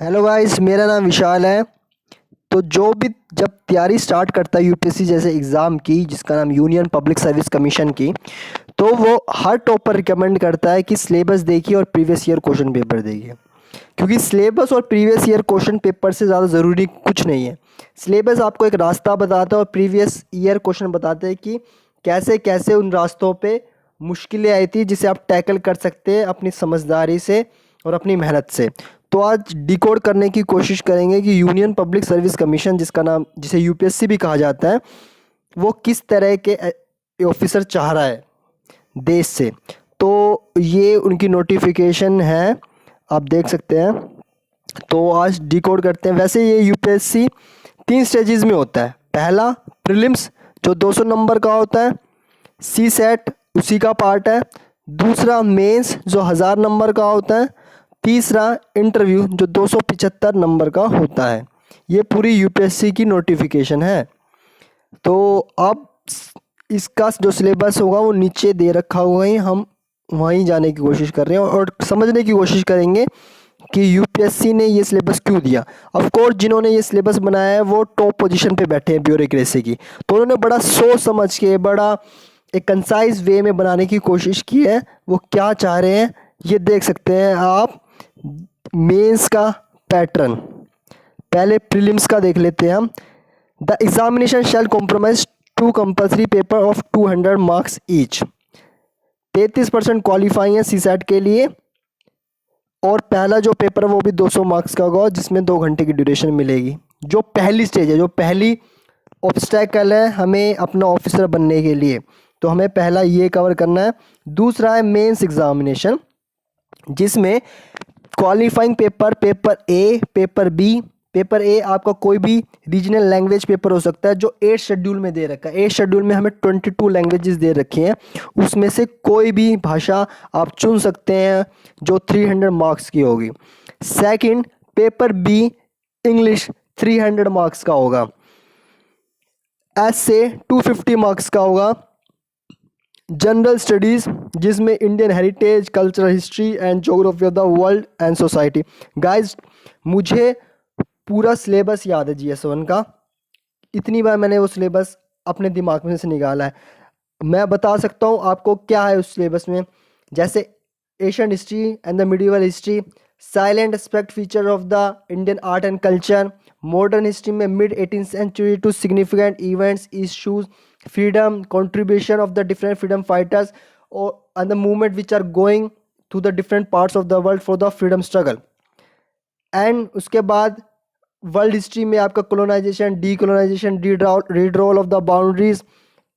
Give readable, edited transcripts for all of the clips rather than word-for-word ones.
Hello guys, मेरा नाम विशाल है। तो जो भी जब तैयारी स्टार्ट करता है यूपीएससी जैसे एग्ज़ाम की, जिसका नाम यूनियन पब्लिक सर्विस कमीशन की, तो वो हर टॉपर रिकमेंड करता है कि सिलेबस देखिए और प्रीवियस ईयर क्वेश्चन पेपर देखिए। क्योंकि सिलेबस और प्रीवियस ईयर क्वेश्चन पेपर से ज़्यादा ज़रूरी कुछ नहीं है। सिलेबस आपको एक रास्ता बताता है और प्रीवियस ईयर क्वेश्चन बताते हैं कि कैसे कैसे उन रास्तों पे मुश्किलें आई थी, जिसे आप टैकल कर सकते हैं अपनी समझदारी से और अपनी मेहनत से। तो आज डिकोड करने की कोशिश करेंगे कि यूनियन पब्लिक सर्विस कमीशन, जिसका नाम जिसे यूपीएससी भी कहा जाता है, वो किस तरह के ऑफिसर चाह रहा है देश से। तो ये उनकी नोटिफिकेशन है, आप देख सकते हैं। तो आज डिकोड करते हैं। वैसे ये यूपीएससी 3 स्टेजेस में होता है। पहला प्रीलिम्स जो 200 नंबर का होता है, सी सेट उसी का पार्ट है। दूसरा मेंस जो 1000 नंबर का होता है। तीसरा इंटरव्यू जो 275 नंबर का होता है। ये पूरी यूपीएससी की नोटिफिकेशन है। तो अब इसका जो सिलेबस होगा वो नीचे दे रखा हुआ है, हम वहीं जाने की कोशिश कर रहे हैं और समझने की कोशिश करेंगे कि यूपीएससी ने ये सिलेबस क्यों दिया। ऑफ कोर्स जिन्होंने ये सिलेबस बनाया है वो टॉप पोजीशन पे बैठे हैं ब्यूरोक्रेसी की, तो उन्होंने बड़ा सोच समझ के, बड़ा एक कंसाइज वे में बनाने की कोशिश की है। वो क्या चाह रहे हैं ये देख सकते हैं आप। मेंस का पैटर्न, पहले प्रीलिम्स का देख लेते हैं हम। The examination shall compromise two compulsory paper of 200 marks each. 33% qualify है सीसैट के लिए, और पहला जो पेपर है वो भी 200 मार्क्स का होगा, जिसमें 2 घंटे की ड्यूरेशन मिलेगी। जो पहली स्टेज है, जो पहली ऑब्स्टेकल है हमें अपना ऑफिसर बनने के लिए, तो हमें पहला ये कवर करना है। दूसरा है मेंस एग्जामिनेशन, जिसमें qualifying paper, paper A, paper B. Paper A आपका कोई भी रीजनल लैंग्वेज पेपर हो सकता है, जो 8 शेड्यूल में दे रखा है। 8 शेड्यूल में हमें 22 लैंग्वेजेस दे रखी हैं, उसमें से कोई भी भाषा आप चुन सकते हैं जो 300 मार्क्स की होगी। Second paper B English 300 marks का होगा। ऐसे 250 मार्क्स का होगा। जनरल स्टडीज़, जिसमें Indian heritage, cultural history and geography of the world and society. Guys, मुझे पूरा सिलेबस याद है GS1 का। इतनी बार मैंने वो सिलेबस अपने दिमाग में से निकाला है। मैं बता सकता हूँ आपको क्या है उस सिलेबस में। जैसे Asian history and the medieval history, silent aspect feature of the Indian art and culture. Modern history में mid 18th century to significant events, issues, freedom, contribution of the different freedom fighters or and the movement which are going to the different parts of the world for the freedom struggle। And उसके बाद world history में आपका colonisation, decolonisation, redrawal of the boundaries,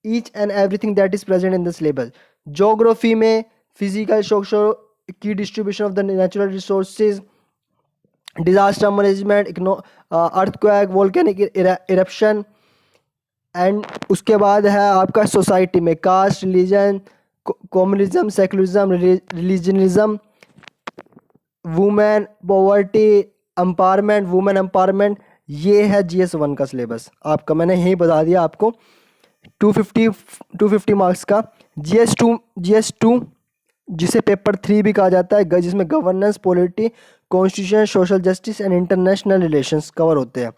each and everything that is present in the syllabus. Geography में physical social की distribution of the natural resources, disaster management, earthquake, volcanic eruption. And उसके बाद है आपका society में caste, religion, communism, secularism, religionism, women poverty, empowerment, women empowerment. ये है GS1 का सिलेबस आपका। मैंने यही बता दिया आपको। 250 मार्क्स का। GS2 जिसे पेपर 3 भी कहा जाता है, जिसमें governance, polity, constitution, social justice and international relations cover होते हैं।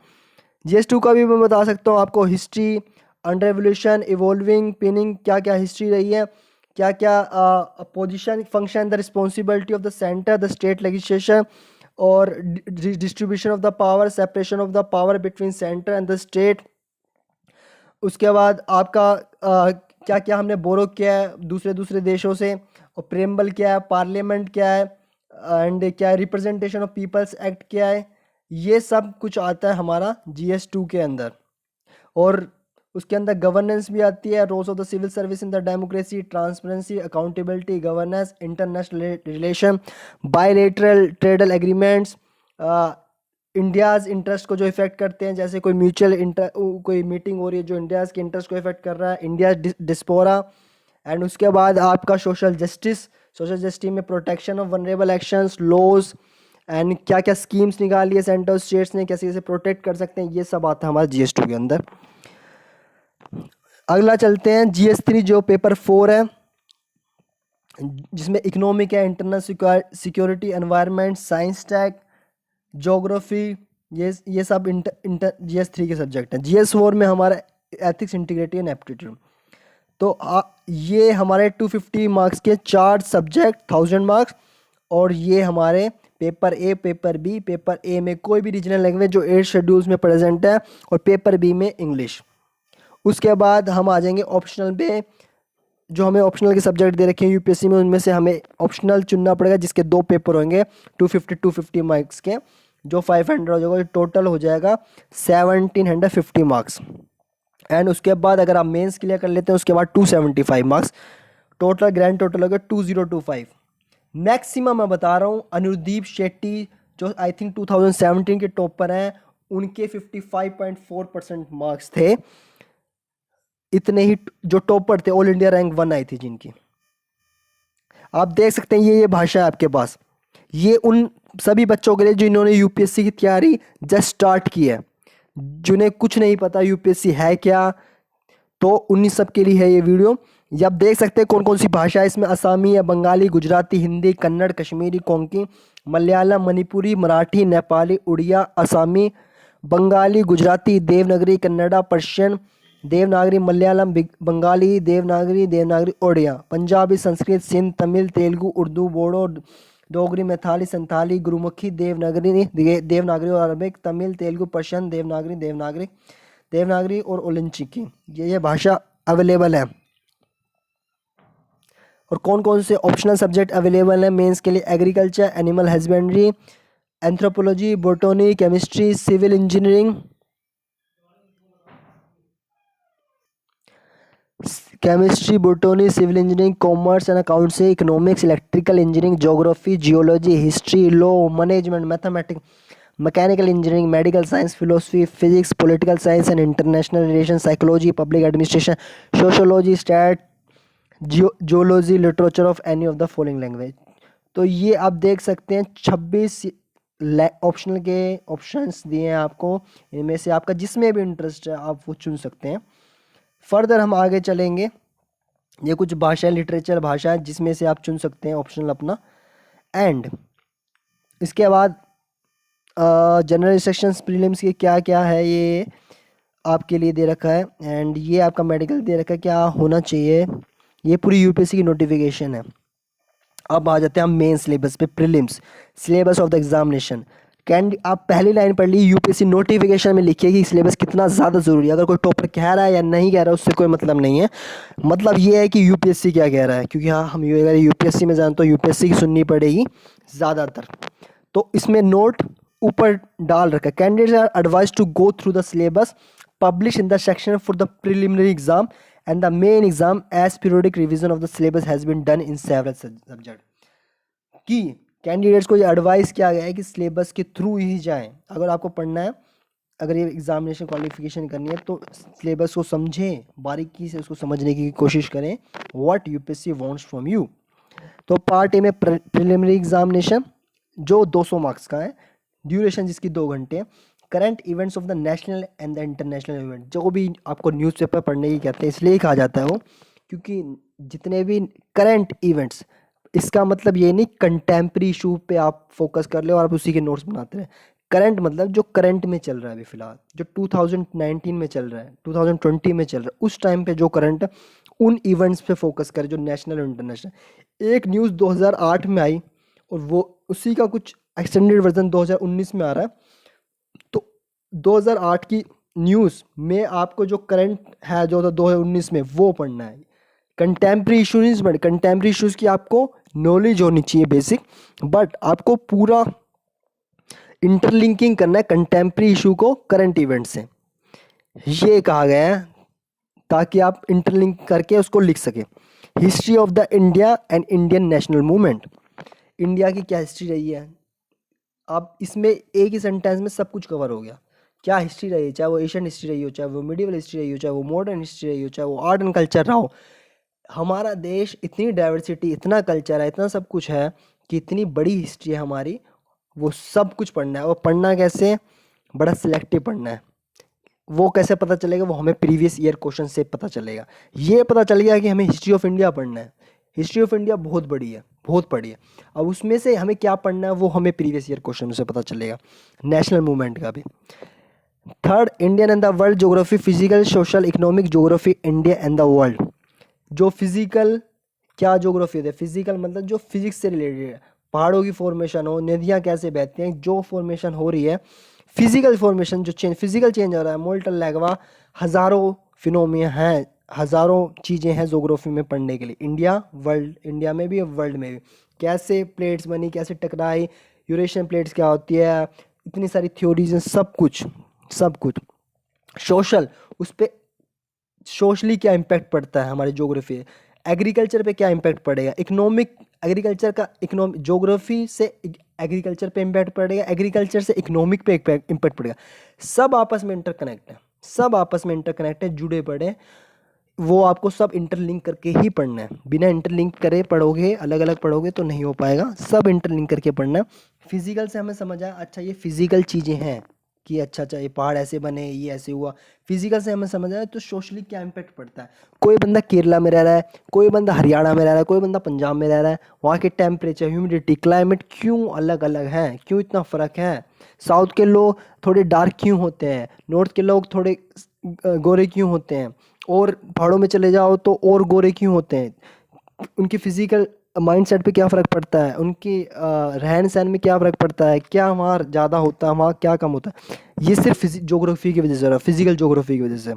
GS2 का भी मैं बता सकता हूँ आपको। History, under revolution, evolving, pinning, क्या क्या हिस्ट्री रही है, क्या क्या position, function, the responsibility of the centre, the state legislation और distribution of the power, separation of the power between centre and the state. उसके बाद आपका क्या क्या हमने बोरो किया है दूसरे दूसरे देशों से, और प्रेम्बल क्या है, पार्लियामेंट क्या है, एंड क्या है रिप्रेजेंटेशन ऑफ पीपल्स एक्ट क्या है। ये सब कुछ आता है हमारा GS2 के अंदर। और उसके अंदर गवर्नेंस भी आती है, roles of the civil service in the democracy, transparency, accountability, governance, international relation, bilateral trade agreements, India's interest को जो इफेक्ट करते हैं, जैसे कोई कोई मीटिंग हो रही है जो इंडियाज़ के इंटरेस्ट को इफेक्ट कर रहा है, इंडिया डिस्पोरा। एंड उसके बाद आपका सोशल जस्टिस में protection of vulnerable actions, laws, and क्या क्या स्कीम्स निकाली है सेंटर स्टेट्स ने, कैसे कैसे प्रोटेक्ट कर सकते हैं, ये सब आता है हमारे GS2 के अंदर। अगला चलते हैं GS3 जो पेपर 4 है, जिसमें इकोनॉमिक है, internal security, environment, science tech, geography, ये सब इंटर GS3 के सब्जेक्ट हैं। GS4 में हमारा एथिक्स, इंटीग्रिटी एंड एप्टीट्यूड। तो ये हमारे 250 मार्क्स के 4 सब्जेक्ट 1000 मार्क्स, और ये हमारे paper A, paper B. Paper A में कोई भी रीजनल लैंग्वेज जो 8 शेड्यूल्स में प्रेजेंट है, और पेपर बी में इंग्लिश। उसके बाद हम आ जाएंगे ऑप्शनल पे। जो हमें ऑप्शनल के सब्जेक्ट दे रखे हैं यूपीएससी में, उनमें से हमें ऑप्शनल चुनना पड़ेगा, जिसके 2 पेपर होंगे 250 मार्क्स के, जो 500 हो जाएगा, टोटल हो जाएगा 1750 मार्क्स। एंड उसके बाद अगर आप मेंस क्लियर कर लेते हैं, उसके बाद 275 मार्क्स, टोटल ग्रैंड टोटल हो गया 2025। मैक्सिमम मैं बता रहा हूँ, अनुदीप शेट्टी जो आई थिंक 2017 के टॉपर हैं, उनके 55.4% मार्क्स थे। इतने ही जो टॉपर थे, ऑल इंडिया रैंक 1 आई थी जिनकी। आप देख सकते हैं ये भाषा है आपके पास, ये उन सभी बच्चों के लिए जिन्होंने यूपीएससी की तैयारी जस्ट स्टार्ट की है, जिन्हें कुछ नहीं पता यूपीएससी है क्या, तो उन्हीं सब के लिए है ये वीडियो। ये आप देख सकते हैं कौन कौन सी भाषा है इसमें। असमी है, बंगाली, गुजराती, हिंदी, कन्नड़, कश्मीरी, कोंकणी, मलयालम, मणिपुरी, मराठी, नेपाली, उड़िया, असमी, बंगाली, गुजराती, देवनागरी, कन्नड़ा, पर्शियन, देवनागरी, मलयालम, बंगाली, देवनागरी, उड़िया, पंजाबी, संस्कृत, सिंध, तमिल, तेलुगु, उर्दू, बोडो, डोगरी, मैथाली, संथाली, गुरुमुखी, देवनागरी और अरबिक, तमिल, तेलुगु, पर्शियन, देवनागरी और ओलंचिकी, ये भाषा अवेलेबल है। और कौन कौन से ऑप्शनल सब्जेक्ट अवेलेबल हैं मेंस के लिए? Agriculture, animal husbandry, anthropology, botany, chemistry, civil engineering, commerce and accounts, economics, electrical engineering, geography, geology, history, law, management, mathematics, mechanical engineering, medical science, philosophy, physics, political science and international relation, psychology, public administration, sociology, stat, geology, literature of any of the following language. तो ये आप देख सकते हैं 26 optional के options दिए हैं आपको, इनमें से आपका जिसमें भी इंटरेस्ट है आप वो चुन सकते हैं। फर्दर हम आगे चलेंगे, ये कुछ भाषा, लिटरेचर भाषा है जिसमें से आप चुन सकते हैं ऑप्शनल अपना। एंड इसके बाद जनरल सेक्शंस प्रीलिम्स के क्या क्या है ये आपके लिए दे रखा है। एंड ये आपका मेडिकल दे रखा है क्या होना चाहिए, ये पूरी यूपीएससी की नोटिफिकेशन है। अब आ जाते हैं हम मेन सिलेबस पे, prelims syllabus of the examination. आप पहली लाइन पढ़ ली, यूपीएससी नोटिफिकेशन में लिखिए कि सिलेबस कितना ज़्यादा ज़रूरी है। अगर कोई टॉपर कह रहा है या नहीं कह रहा है उससे कोई मतलब नहीं है, मतलब ये है कि यूपीएससी क्या कह रहा है, क्योंकि हाँ हम अगर यूपीएससी में जान तो यूपीएससी की सुननी पड़ेगी ज़्यादातर। तो इसमें नोट ऊपर डाल रखा है, candidates are advised to go through the syllabus publish in the section for the preliminary exam and the main exam as periodic revision of the syllabus has been done in several subject. कि candidates को ये advice किया गया है कि syllabus के through ही जाएं। अगर आपको पढ़ना है, अगर ये एग्जामिनेशन क्वालिफिकेशन करनी है तो सिलेबस को समझें, बारीकी से उसको समझने की कोशिश करें, what UPSC wants from you. तो पार्ट ए में प्रिलिमिनरी एग्जामिनेशन जो 200 मार्क्स का है, ड्यूरेशन जिसकी 2 घंटे, current events of the national and the international event, जो भी आपको न्यूज़पेपर पढ़ने की कहते हैं इसलिए कहा जाता है वो, क्योंकि जितने भी करंट इवेंट्स, इसका मतलब ये नहीं कंटेम्प्रेरी इशू पे आप फोकस कर ले और आप उसी के नोट्स बनाते रहे। करंट मतलब जो करंट में चल रहा है अभी फ़िलहाल, जो 2019 में चल रहा है, 2020 में चल रहा है, उस टाइम पे जो करंट है उन इवेंट्स पे फोकस करें जो नेशनल और इंटरनेशनल। एक न्यूज़ 2008 में आई और वो उसी का कुछ एक्सटेंडेड वर्जन 2019 में आ रहा है। तो 2008 की न्यूज़ में आपको जो करंट है जो था 2019 में वो पढ़ना है। Contemporary issues but contemporary issues की आपको नॉलेज होनी चाहिए बेसिक, बट आपको पूरा इंटरलिंकिंग करना है कंटेम्प्रेरी इशू को करंट इवेंट से, ये कहा गया है ताकि आप इंटरलिंक करके उसको लिख सकें। History of the India and Indian national movement, India की क्या हिस्ट्री रही है, आप इसमें एक ही सेंटेंस में सब कुछ कवर हो गया। क्या हिस्ट्री रही है, चाहे वो एशियन हिस्ट्री रही हो, चाहे वो मिडिवल हिस्ट्री रही हो, चाहे वो मॉडर्न हिस्ट्री रही हो, चाहे वो आर्ट एंड कल्चर रहा हो। हमारा देश इतनी डाइवर्सिटी, इतना कल्चर है, इतना सब कुछ है कि इतनी बड़ी हिस्ट्री है हमारी, वो सब कुछ पढ़ना है। और पढ़ना कैसे, बड़ा सिलेक्टिव पढ़ना है। वो कैसे पता चलेगा, वो हमें प्रीवियस ईयर क्वेश्चन से पता चलेगा। ये पता चलेगा कि हमें हिस्ट्री ऑफ इंडिया पढ़ना है। हिस्ट्री ऑफ इंडिया बहुत बड़ी है, बहुत पढ़ी है। अब उसमें से हमें क्या पढ़ना है वो हमें प्रीवियस ईयर क्वेश्चन से पता चलेगा, नेशनल मूवमेंट का भी। Third, Indian and the world geography, physical social economic geography India and the world. जो फिजिकल, क्या ज्योग्राफी होती है, फिजिकल मतलब जो फिजिक्स से रिलेटेड है, पहाड़ों की फॉर्मेशन हो, नदियाँ कैसे बहती हैं, जो फॉर्मेशन हो रही है, फिजिकल फॉर्मेशन जो चेंज, फिजिकल चेंज हो रहा है, मोल्टन लैवा, हज़ारों फिनोमिना हैं, हज़ारों चीज़ें हैं ज्योग्राफी में पढ़ने के लिए। इंडिया, वर्ल्ड, इंडिया में भी और वर्ल्ड में भी, कैसे प्लेट्स बनी, कैसे टकराई, यूरेशियन प्लेट्स क्या होती है, इतनी सारी थ्योरीज हैं, सब कुछ सब कुछ। सोशल, उस पर सोशली क्या इम्पैक्ट पड़ता है हमारे ज्योग्राफी, एग्रीकल्चर पे क्या इम्पैक्ट पड़ेगा, इकोनॉमिक, एग्रीकल्चर का इकोनॉमिक, ज्योग्राफी से एग्रीकल्चर पे इम्पैक्ट पड़ेगा, एग्रीकल्चर से इकोनॉमिक पे इम्पैक्ट पड़ेगा। सब आपस में इंटरकनेक्ट है, सब आपस में इंटरकनेक्ट है, जुड़े पड़े हैं। वो आपको सब इंटरलिंक करके ही पढ़ना है, बिना इंटरलिंक करे पढ़ोगे, अलग अलग पढ़ोगे तो नहीं हो पाएगा, सब इंटरलिंक करके पढ़ना है। फिजिकल से हमें समझ आया, अच्छा ये फिजिकल चीज़ें हैं कि अच्छा अच्छा ये पहाड़ ऐसे बने, ये ऐसे हुआ, फिजिकल से हमें समझ आया। तो सोशली क्या इम्पैक्ट पड़ता है, कोई बंदा केरला में रह रहा है, कोई बंदा हरियाणा में रह रहा है, कोई बंदा पंजाब में रह रहा है, वहाँ के टेम्परेचर, ह्यूमिडिटी, क्लाइमेट क्यों अलग अलग हैं, क्यों इतना फ़र्क है, साउथ के लोग थोड़े डार्क क्यों होते हैं, नॉर्थ के लोग थोड़े गोरे क्यों होते हैं, और पहाड़ों में चले जाओ तो और गोरे क्यों होते हैं, उनकी फिजिकल माइंडसेट पे क्या फ़र्क पड़ता है, उनकी रहन सहन में क्या फ़र्क पड़ता है, क्या वहाँ ज़्यादा होता है, वहाँ क्या कम होता है, ये सिर्फ ज्योग्राफी की वजह से हो रहा है, फिजिकल ज्योग्राफी की वजह से।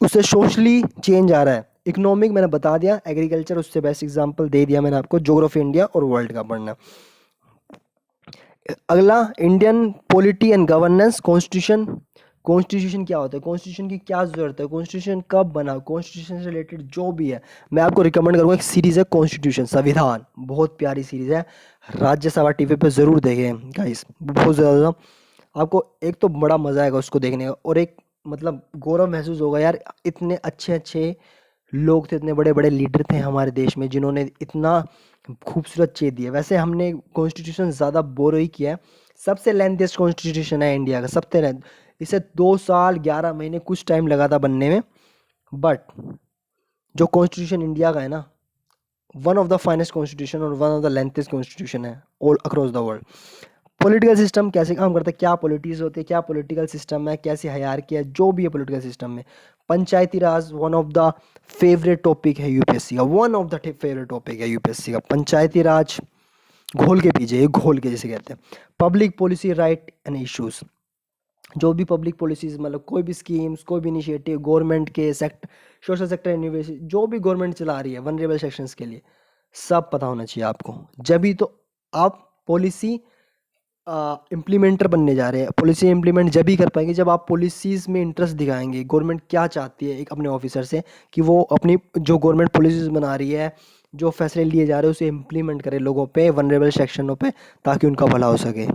उससे सोशली चेंज आ रहा है। इकोनॉमिक मैंने बता दिया, एग्रीकल्चर उससे बेस्ट एग्जांपल दे दिया मैंने आपको, ज्योग्राफी इंडिया और वर्ल्ड का पढ़ना। अगला, Indian polity and governance, constitution. Constitution क्या होता है, कॉन्स्टिट्यूशन की क्या ज़रूरत है, कॉन्स्टिट्यूशन कब बना, कॉन्स्टिट्यूशन से रिलेटेड जो भी है, मैं आपको रिकमेंड करूँगा, एक सीरीज़ है कॉन्स्टिट्यूशन, संविधान, बहुत प्यारी सीरीज़ है, राज्यसभा टीवी पे ज़रूर देखें गाइस, बहुत ज़्यादा आपको एक तो बड़ा मज़ा आएगा उसको देखने का, और एक मतलब गौरव महसूस होगा यार, इतने अच्छे अच्छे लोग थे, इतने बड़े बड़े लीडर थे हमारे देश में जिन्होंने इतना खूबसूरत चीज़ दी है। वैसे हमने कॉन्स्टिट्यूशन ज़्यादा बोरो ही किया है, सबसे लेंथीस्ट कॉन्स्टिट्यूशन है इंडिया का, सबसे लेंथ, इसे 2 साल 11 महीने कुछ टाइम लगा था बनने में, बट जो कॉन्स्टिट्यूशन इंडिया का है ना, one of the finest constitution और वन ऑफ द लेंथेस्ट कॉन्स्टिट्यूशन है all across the world. Political system कैसे काम करता है, क्या पॉलिटिक्स होती है, क्या पॉलिटिकल सिस्टम है, कैसी हायरार्की है, जो भी है पॉलिटिकल सिस्टम में। Panchayati Raj one of the favourite topic है यूपीएससी का, one of the favourite topic है यूपीएससी का, पंचायती राज, घोल के पीछे, ये घोल के जिसे कहते हैं। Public policy right and issues, जो भी पब्लिक पॉलिसीज, मतलब कोई भी स्कीम्स, कोई भी इनिशिएटिव गवर्नमेंट के सेक्टर, सोशल सेक्टर यूनिवर्सिटी, जो भी गवर्नमेंट चला रही है वनरेबल सेक्शंस के लिए, सब पता होना चाहिए आपको, जब ही तो आप पॉलिसी इम्प्लीमेंटर बनने जा रहे हैं। पॉलिसी इम्प्लीमेंट जब ही कर पाएंगे जब आप पॉलिसीज़ में इंटरेस्ट दिखाएंगे, गवर्नमेंट क्या चाहती है एक अपने ऑफिसर से, कि वो अपनी जो गवर्नमेंट पॉलिसीज़ बना रही है, जो फैसले लिए जा रहे हैं उसे इम्प्लीमेंट करे लोगों पे, वनरेबल सेक्शनों पे, ताकि उनका भला हो सके।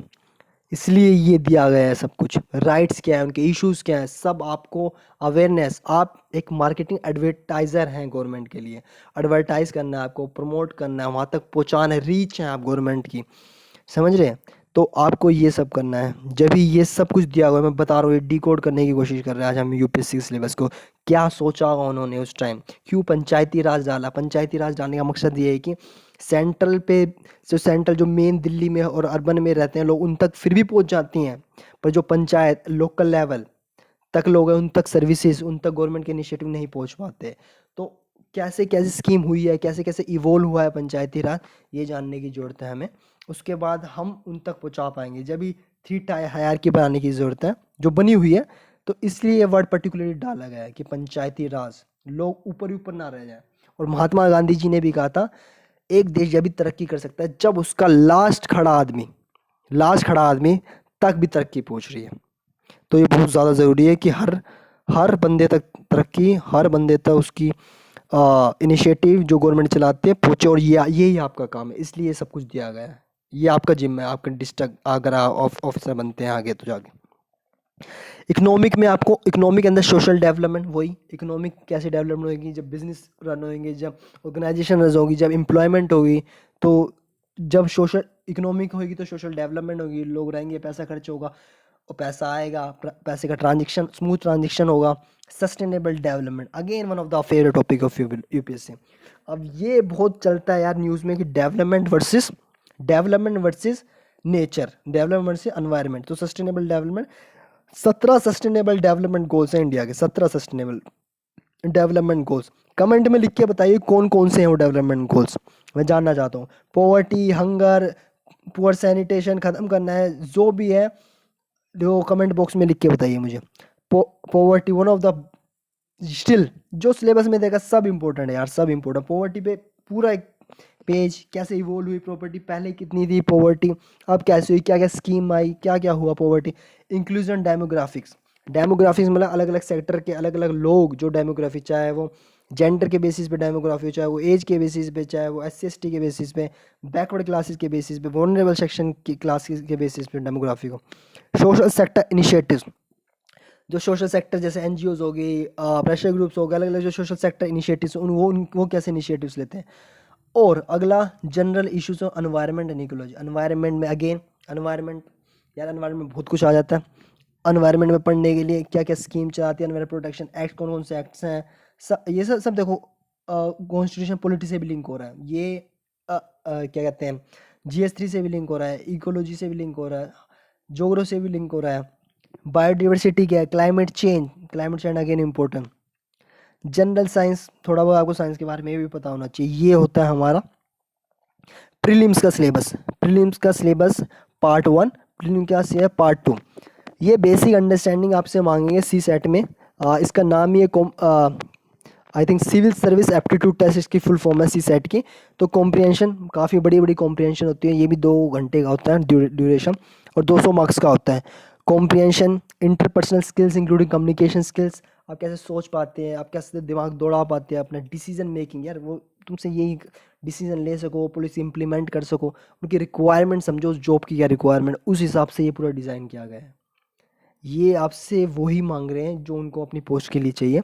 इसलिए ये दिया गया है सब कुछ, राइट्स क्या है, उनके इश्यूज़ क्या हैं, सब आपको अवेयरनेस, आप एक मार्केटिंग एडवर्टाइज़र हैं गवर्नमेंट के लिए, एडवर्टाइज़ करना है आपको, प्रमोट करना है, वहाँ तक पहुँचाना है, रीच है आप गवर्नमेंट की, समझ रहे हैं। तो आपको ये सब करना है, जब भी ये सब कुछ दिया हुआ है, मैं बता रहा हूँ, ये डिकोड करने की कोशिश कर रहे हैं आज हम यूपीएससी सिलेबस को, क्या सोचा होगा उन्होंने उस टाइम, क्यों पंचायती राज डाला। पंचायती राज डालने का मकसद ये है कि सेंट्रल पे, जो सेंट्रल जो मेन दिल्ली में और अर्बन में रहते हैं लोग, उन तक फिर भी पहुंच जाती हैं, पर जो पंचायत लोकल लेवल तक लोग हैं, उन तक सर्विसेज, उन तक गवर्नमेंट के इनिशिएटिव नहीं पहुंच पाते। तो कैसे कैसे स्कीम हुई है, कैसे कैसे इवोल्व हुआ है पंचायती राज, ये जानने की ज़रूरत है हमें। उसके बाद हम उन तक पहुंचा पाएंगे, जब भी थ्री टायर हायरार्की बनाने की ज़रूरत है जो बनी हुई है। तो इसलिए ये वर्ड पर्टिकुलरली डाला गया है कि पंचायती राज, लोग ऊपर ही ऊपर ना रह जाए। और महात्मा गांधी जी ने भी कहा था, एक देश जब भी तरक्की कर सकता है जब उसका लास्ट खड़ा आदमी तक भी तरक्की पहुंच रही है। तो ये बहुत ज़्यादा ज़रूरी है कि हर हर बंदे तक तरक्की, हर बंदे तक उसकी इनिशिएटिव जो गवर्नमेंट चलाते हैं पहुँचे, और ये ही आपका काम है, इसलिए ये सब कुछ दिया गया है। ये आपका जिम्मा है, आपका डिस्ट्रिक्ट, अगर आप ऑफिसर बनते हैं आगे तो जाके। इकोनॉमिक में आपको, इकोनॉमिक के अंदर सोशल डेवलपमेंट, वही इकोनॉमिक कैसे डेवलपमेंट होगी, जब बिजनेस रन होंगे, जब ऑर्गेनाइजेशन रन होगी, जब एम्प्लॉयमेंट होगी, तो जब सोशल इकोनॉमिक होगी तो सोशल डेवलपमेंट होगी, लोग रहेंगे, पैसा खर्च होगा, और पैसा आएगा, पैसे का ट्रांजेक्शन, स्मूथ ट्रांजेक्शन होगा। Sustainable development, again one of the favourite topic of UPSC. अब ये बहुत चलता है यार न्यूज़ में कि development versus nature, development versus environment. तो sustainable development, 17 sustainable development goals हैं इंडिया के, 17 सस्टेनेबल डेवलपमेंट गोल्स। कमेंट में लिख के बताइए कौन कौन से हैं वो डेवलपमेंट गोल्स, मैं जानना चाहता हूँ। पॉवर्टी, हंगर, पुअर सैनिटेशन ख़त्म करना है, जो भी है जो कमेंट बॉक्स में लिख के बताइए मुझे। Poverty one of the, still जो सिलेबस में देगा सब इंपॉर्टेंट है यार, सब इंपॉर्टेंट। पॉवर्टी पे पूरा एक पेज, कैसे इवोल्व हुई प्रॉपर्टी, पहले कितनी थी पॉवर्टी, अब कैसे हुई, क्या क्या स्कीम आई, क्या क्या हुआ पॉवर्टी। इंक्लूजन डेमोग्राफिक्स, डेमोग्राफिक्स मतलब अलग अलग सेक्टर के अलग अलग लोग जो डेमोग्राफी, चाहे वो जेंडर के बेसिस पे डेमोग्राफी हो, चाहे वो एज के बेसिस पे, चाहे वो SC ST के बेसिस पे, बैकवर्ड क्लासेस के बेसिस पे, वनरेबल सेक्शन की क्लासेस के बेसिस पे डेमोग्राफी को। सोशल सेक्टर इनिशिएटिव्स, जो सोशल सेक्टर जैसे NGOs हो गई, प्रेशर ग्रुप्स हो गए, अलग अलग जो सोशल सेक्टर इनिशिएटिव्स वो कैसे इनिशिएटिव्स लेते हैं। और अगला general issues of environment and ecology. Environment में अगेन एनवायरनमेंट, यार एनवायरनमेंट में बहुत कुछ आ जाता है। एनवायरनमेंट में पढ़ने के लिए क्या क्या स्कीम चलाती है, एनवायरनमेंट प्रोटेक्शन एक्ट कौन कौन से एक्ट्स हैं, ये सब देखो। कॉन्स्टिट्यूशन पॉलिटी से भी लिंक हो रहा है ये, क्या कहते हैं, GS3 से भी लिंक हो रहा है, इकोलॉजी से भी लिंक हो रहा है, जोग्रो से भी लिंक हो रहा है। बायोडिवर्सिटी क्या है, climate change again important. General science, थोड़ा बहुत आपको साइंस के बारे में भी पता होना चाहिए। ये होता है हमारा प्रीलिम्स का सिलेबस। पार्ट 1, प्रीलिम क्या है पार्ट 2। ये बेसिक अंडरस्टैंडिंग आपसे मांगेंगे सी सेट में। इसका नाम ही I think civil service aptitude test इसकी फुल फॉर्म है सी सेट की। तो कॉम्प्रिहेंशन, काफ़ी बड़ी बड़ी कॉम्प्रिहेंशन होती है, ये भी 2 घंटे का होता है ड्यूरेशन, और 200 मार्क्स का होता है। Comprehension, interpersonal skills including communication skills, आप कैसे सोच पाते हैं, आप कैसे दिमाग दौड़ा पाते हैं, अपना डिसीजन मेकिंग, यार वो तुमसे यही डिसीजन ले सको, पॉलिसी इंप्लीमेंट कर सको, उनकी रिक्वायरमेंट समझो, उस जॉब की क्या रिक्वायरमेंट, उस हिसाब से ये पूरा डिज़ाइन किया गया है। ये आपसे वही मांग रहे हैं जो उनको अपनी पोस्ट के लिए चाहिए।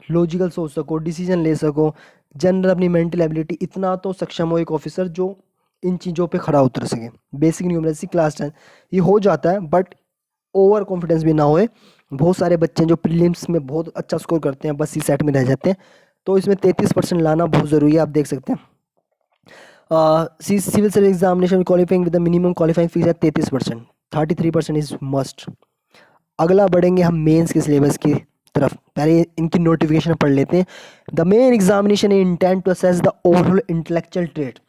लॉजिकल सोच सको, डिसीजन ले सको, जनरल अपनी मेंटल एबिलिटी, इतना तो सक्षम हो एक ऑफिसर जो इन चीज़ों पे खड़ा उतर सके। बेसिक न्यूमरेसी क्लास 10 ये हो जाता है, बट ओवर कॉन्फिडेंस भी ना होए। बहुत सारे बच्चे जो प्रीलिम्स में बहुत अच्छा स्कोर करते हैं बस सी सेट में रह जाते हैं, तो इसमें 33% लाना बहुत ज़रूरी है, आप देख सकते हैं। Civil service examination qualifying with the minimum qualifying fees है 33%, 33% इज मस्ट। अगला बढ़ेंगे हम मेंस के सिलेबस की तरफ, पहले इनकी नोटिफिकेशन पढ़ लेते हैं। The main examination intent to assess the overall intellectual trade.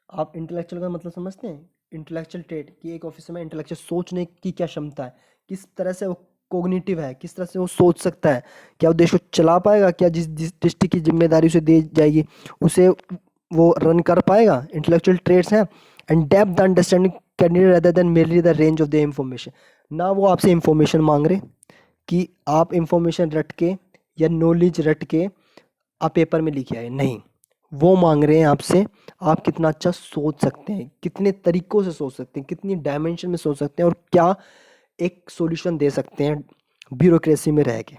आप इंटेलेक्चुअल का मतलब समझते हैं, इंटेलेक्चुअल ट्रेड कि एक ऑफिसर में इंटेलेक्चुअल सोचने की क्या क्षमता है, किस तरह से वो कोग्निटिव है, किस तरह से वो सोच सकता है, क्या वो देश को चला पाएगा, क्या जिस डिस्ट्रिक्ट की जिम्मेदारी उसे दी जाएगी उसे वो रन कर पाएगा। इंटेलेक्चुअल ट्रेड्स हैं। And depth the understanding candidate rather than merely the range of the information. ना वो आपसे इंफॉर्मेशन मांग रहे कि आप इंफॉर्मेशन रट के या नॉलेज रट के आप पेपर में लिखे आए, नहीं, वो मांग रहे हैं आपसे आप कितना अच्छा सोच सकते हैं, कितने तरीकों से सोच सकते हैं, कितनी डायमेंशन में सोच सकते हैं, और क्या एक सॉल्यूशन दे सकते हैं ब्यूरोक्रेसी में रह के,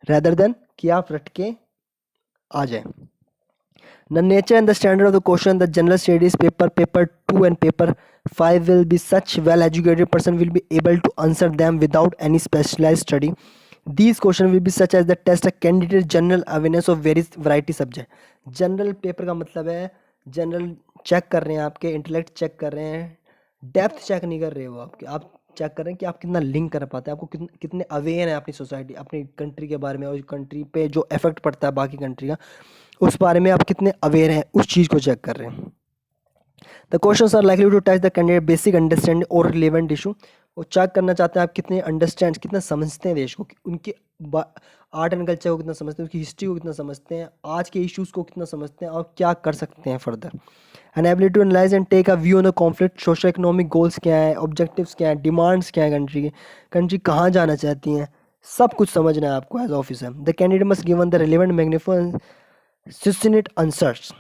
रेदर देन कि आप रट के आ जाए। The nature and the standard of the question, the general studies paper 2 and paper 5 will be such well-educated person will be able to answer them without any specialized study. These questions will be such as the test a candidate general awareness of various variety subject. General paper का मतलब है general check कर रहे हैं, आपके intellect check कर रहे हैं, डेप्थ चेक नहीं कर रहे हो आपके, आप चेक कर रहे हैं कि आप कितना लिंक कर पाते हैं, आपको कितने अवेयर हैं अपनी सोसाइटी, अपनी कंट्री के बारे में, और कंट्री पे जो इफेक्ट पड़ता है बाकी कंट्री का, उस बारे में आप कितने अवेयर हैं, उस चीज़ को चेक कर रहे हैं। The questions are likely to touch the candidate basic understanding और रिलेवेंट इशू। वो चेक करना चाहते हैं आप कितने अंडरस्टैंड, कितना समझते हैं देश को, उनके आर्ट एंड कल्चर को कितना समझते हैं, उसकी हिस्ट्री को कितना समझते हैं, आज के इश्यूज़ को कितना समझते हैं, और क्या कर सकते हैं further. An ability to analyse and take a view on the conflict, socio economic goals क्या है, ऑब्जेक्टिव्स क्या है, डिमांड्स क्या है कंट्री के, कंट्री कहाँ जाना चाहती हैं, सब कुछ समझना है आपको as officer. The candidate must given the relevant magnificent succinct answers,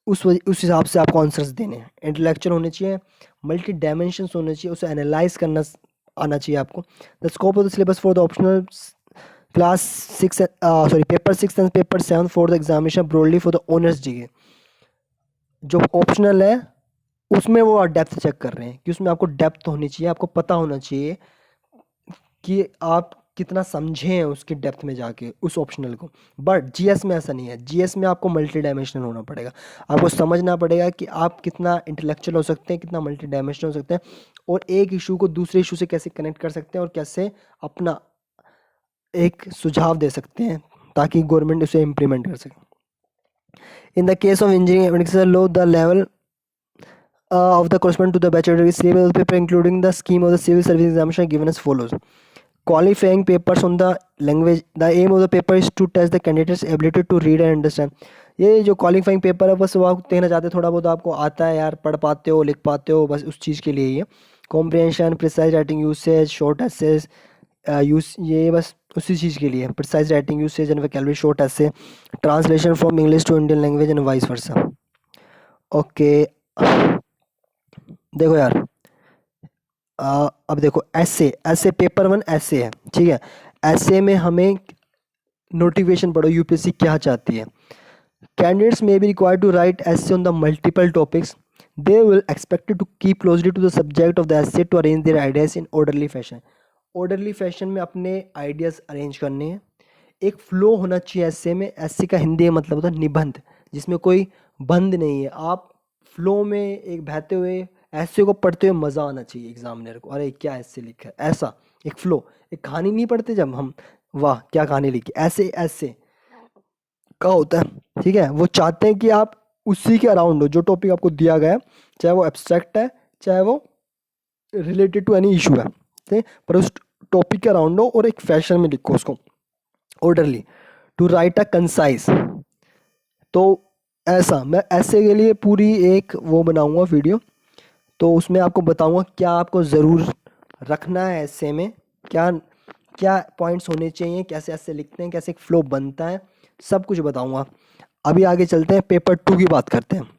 उस हिसाब से आपको आंसर्स देने हैं। इंटेलेक्चुअल होने चाहिए, मल्टी डायमेंशंस होने चाहिए, उसे एनालाइज करना आना चाहिए आपको। The scope of the syllabus for the optional class 6 paper 6 and paper 7 for the examination broadly for the honours GK. जो ऑप्शनल है उसमें वो डेप्थ चेक कर रहे हैं कि उसमें आपको डेप्थ होनी चाहिए, आपको पता होना चाहिए कि आप कितना समझे हैं उसकी डेप्थ में जाके उस ऑप्शनल को। बट जीएस में ऐसा नहीं है, जीएस में आपको मल्टी डायमेंशनल होना पड़ेगा, आपको समझना पड़ेगा कि आप कितना इंटेलेक्चुअल हो सकते हैं, कितना मल्टी डायमेंशनल हो सकते हैं, और एक इशू को दूसरे इशू से कैसे कनेक्ट कर सकते हैं और कैसे अपना एक सुझाव दे सकते हैं ताकि गवर्नमेंट उसे इम्प्लीमेंट कर सके। In the case of engineering low the level of the corresponding to the bachelor degree syllabus of the paper including the scheme of the civil service examination given as follows. Qualifying papers on the language. The aim of the paper is to test the candidate's ability to read and understand. ये जो qualifying paper है बस वो आप देखना चाहते हैं थोड़ा बहुत आपको आता है यार, पढ़ पाते हो, लिख पाते हो, बस उस चीज़ के लिए ये comprehension, precise writing usage, short essays use, ये बस उसी चीज़ के लिए precise writing usage and vocabulary, short essay, translation from English to Indian language and vice versa. Okay देखो यार, अब देखो ऐसे ऐसे पेपर 1 ऐसे है, ठीक है। ऐसे में हमें नोटिफिकेशन पढ़ो यूपीएससी क्या चाहती है। Candidates may be required to write essay on the multiple topics, they will expected to keep closely to the subject of the essay to arrange their ideas in orderly fashion. Orderly fashion में अपने ideas arrange करने हैं, एक flow होना चाहिए ऐसे में। ऐसे का हिंदी में मतलब होता है निबंध, जिसमें कोई बंद नहीं है, आप फ्लो में एक बहते हुए ऐसे को पढ़ते हुए मज़ा आना चाहिए एग्जामिनर को, अरे क्या ऐसे लिखा है, ऐसा एक फ्लो। एक कहानी नहीं पढ़ते जब हम, वाह क्या कहानी लिखी, ऐसे ऐसे का होता है, ठीक है। वो चाहते हैं कि आप उसी के अराउंड हो, जो टॉपिक आपको दिया गया है, चाहे वो एब्स्ट्रैक्ट है, चाहे वो रिलेटेड टू एनी इशू है, ठीक है, पर उस टॉपिक के अराउंड हो और एक फैशन में लिखो उसको orderly, to write a concise. तो ऐसा मैं ऐसे के लिए पूरी एक वो बनाऊंगा वीडियो, तो उसमें आपको बताऊंगा क्या आपको ज़रूर रखना है ऐसे में, क्या क्या पॉइंट्स होने चाहिए, कैसे ऐसे लिखते हैं, कैसे एक फ्लो बनता है, सब कुछ बताऊंगा। अभी आगे चलते हैं, पेपर 2 की बात करते हैं।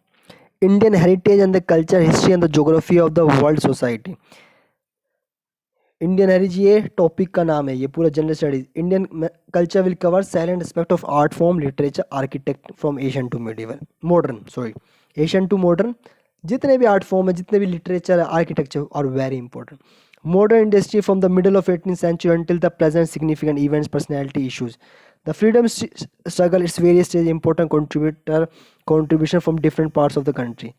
Indian heritage and the culture, history and the geography of the world society. Indian heritage ये टॉपिक का नाम है, ये पूरा general studies. Indian culture will cover silent aspect of art form, literature, architect from Asian to medieval modern, sorry Asian to modern, जितने भी art form है, जितने भी लिटरेचर है, architecture are very important. Modern industry from the middle of 18th century until the present, significant events, personality, issues. The freedom struggle, its various stages, important contribution from different parts of the country.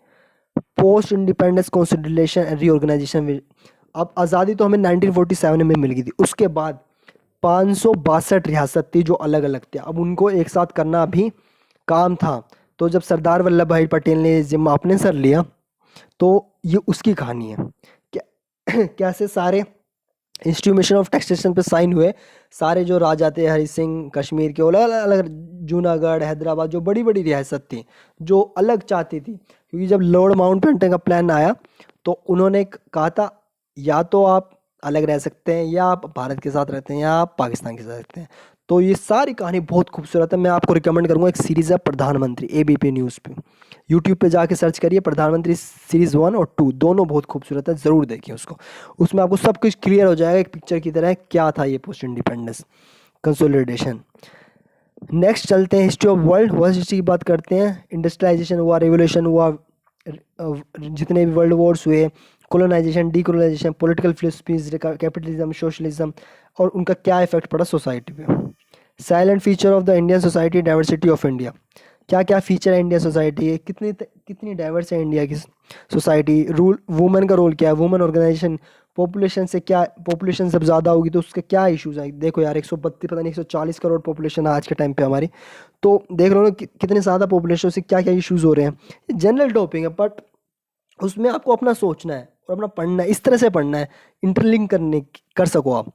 Post independence constitution and reorganisation. अब आज़ादी तो हमें 1947 में मिल गई थी, उसके बाद 562 रियासत थी जो अलग अलग थे, अब उनको एक साथ करना भी काम था। तो जब सरदार वल्लभ भाई पटेल ने जिम्मा अपने सर लिया, तो ये उसकी कहानी है, कैसे सारे इंस्टीट्यूशन ऑफ टैक्सेशन पे साइन हुए, सारे जो राजा थे हरि सिंह, कश्मीर के अलग अलग, जूनागढ़, हैदराबाद, जो बड़ी बड़ी रियासत थी जो अलग चाहती थी, क्योंकि जब लॉर्ड माउंटबेटन का प्लान आया तो उन्होंने कहा था या तो आप अलग रह सकते हैं, या आप भारत के साथ रहते हैं, या आप पाकिस्तान के साथ रहते हैं। तो ये सारी कहानी बहुत खूबसूरत है, मैं आपको रिकमेंड करूँगा, एक सीरीज़ है प्रधानमंत्री, एबीपी न्यूज़ पे, यूट्यूब पे जाके सर्च करिए प्रधानमंत्री सीरीज़ 1 और 2, दोनों बहुत खूबसूरत है, ज़रूर देखिए उसको। उसमें आपको सब कुछ क्लियर हो जाएगा एक पिक्चर की तरह क्या था ये पोस्ट इंडिपेंडेंस कंसोलिडेशन। नेक्स्ट चलते हैं हिस्ट्री ऑफ वर्ल्ड हिस्ट्री की बात करते हैं। इंडस्ट्रियलाइजेशन हुआ, रेवोल्यूशन हुआ, जितने भी वर्ल्ड वॉर्स हुए, colonisation, decolonisation, political philosophies, capitalism, socialism, और उनका क्या इफेक्ट पड़ा सोसाइटी पे। Silent feature of the Indian society, diversity of India. क्या क्या फीचर है इंडियन सोसाइटी के, कितनी डाइवर्स है इंडिया की सोसाइटी। रूल, वुमेन का रोल क्या है, वुमेन ऑर्गेनाइजेशन, पॉपुलेशन से क्या, पॉपुलेशन जब ज़्यादा होगी तो उसके क्या इश्यूज आए। देखो यार 132 पता नहीं 140 करोड़ पॉपुलेशन है आज के टाइम पे हमारी, तो देख लो ना कितने ज़्यादा पॉपुलेशन से क्या क्या इश्यूज हो रहे हैं। जनरल टॉपिक है, बट उसमें आपको अपना सोचना है और अपना पढ़ना है, इस तरह से पढ़ना है इंटरलिंक कर सको आप।